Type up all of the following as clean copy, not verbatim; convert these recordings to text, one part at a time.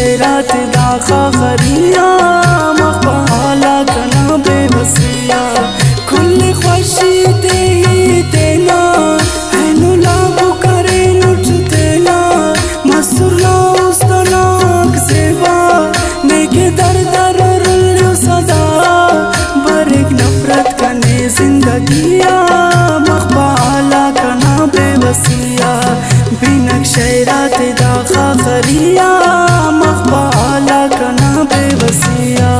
शैरात दाखा खरिया मखबाला कना बेबसिया कुल खुशी ते ही तेना है नुलाबू करे नुचतेना मसुरना उस्तनाक सेवा नेके दर दर रुल्यो सदा बरेक नफरत कने जिंदगिया मखबाला कना बेबसिया बिनक शैरात दाखा खरिया मखबाला कना बेबसिया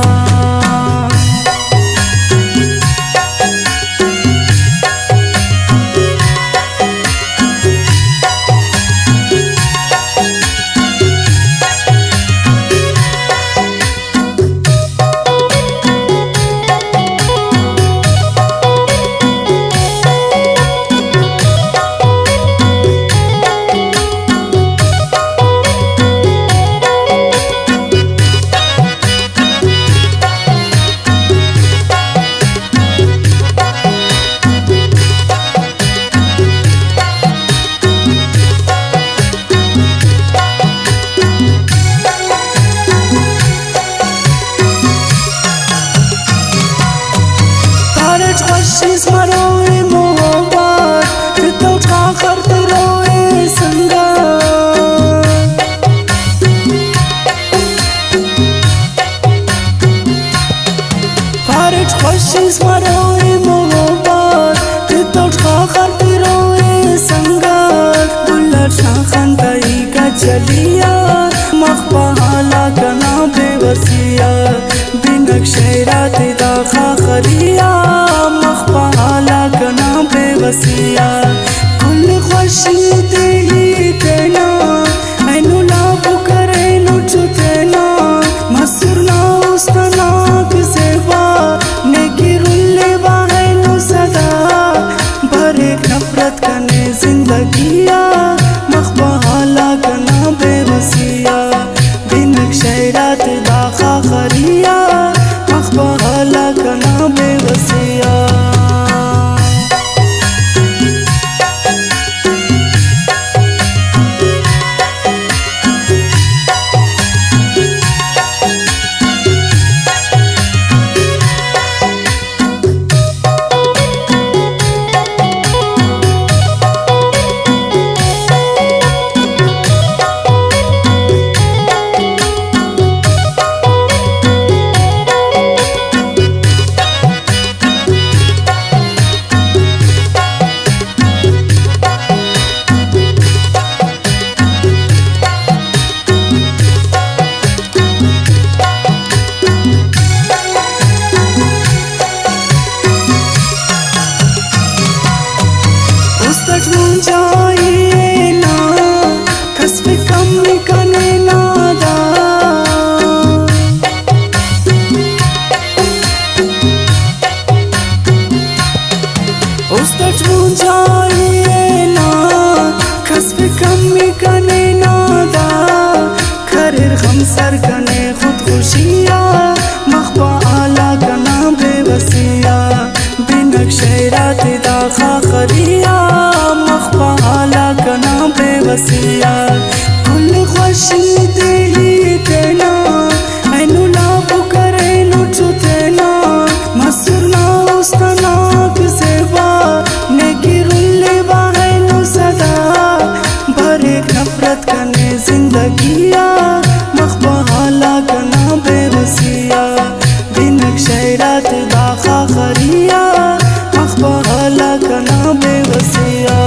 خوشیز مروی محبت تو تاخر روی سنگر پارچ خوشیز مروی محبت تو تاخر روی سنگر دلر شاخن تایی کا چلیا مخبالا کنا बेबसिया बिनक शैरात दाखा खरिया मखबाला कना बेबसिया कुल खुशी ते ही तेना है नुलाबू करे नुचतेना मसुरना उस्तनाक सेवा नेकी रुल्ले बाहे नु सदा बरेक नफरत कने जिंदगिया मखबाला कना बेबसिया बिनक शैरात दाखा खरिया मखबाला कना बेबसिया जाइए ना कसब कम कने नादा उस तक जाइए ना कसब कम कने नादा खैर खमसर कने खुदकुशिया मखबाला कना बेबसिया बिनक शैरात दाखा खरिया मखबाला कना बेबसिया कुल खुशी ते ही तेना है नुलाबू करे नुचतेना मसुरना उस्तनाक सेवा नेकी रुल्ले बाहे नु सदा बरेक नफरत कने जिंदगिया मखबाला कना बेबसिया बिनक शैरात दाखा खरिया मखबाला कना बेबसिया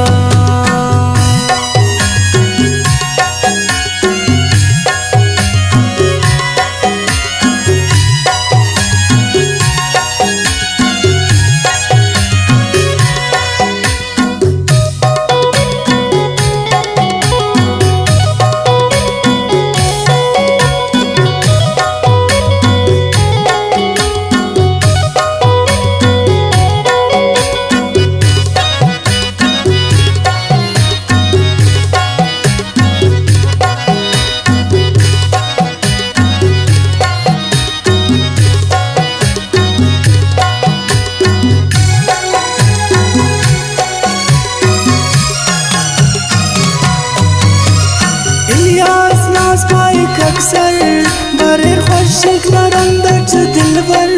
خوشک لرم در چه دلبر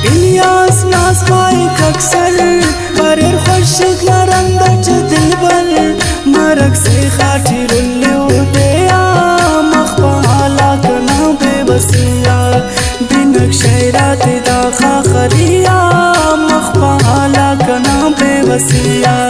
الیاس ناز خواهی اکثر برر خوشک لرم در چه دلبر مرک سی خاطی رلیو دیا مخبا حالا کنا بے بسیا بینک شیرات دا خاخریا مخبا حالا کنا بے بسیا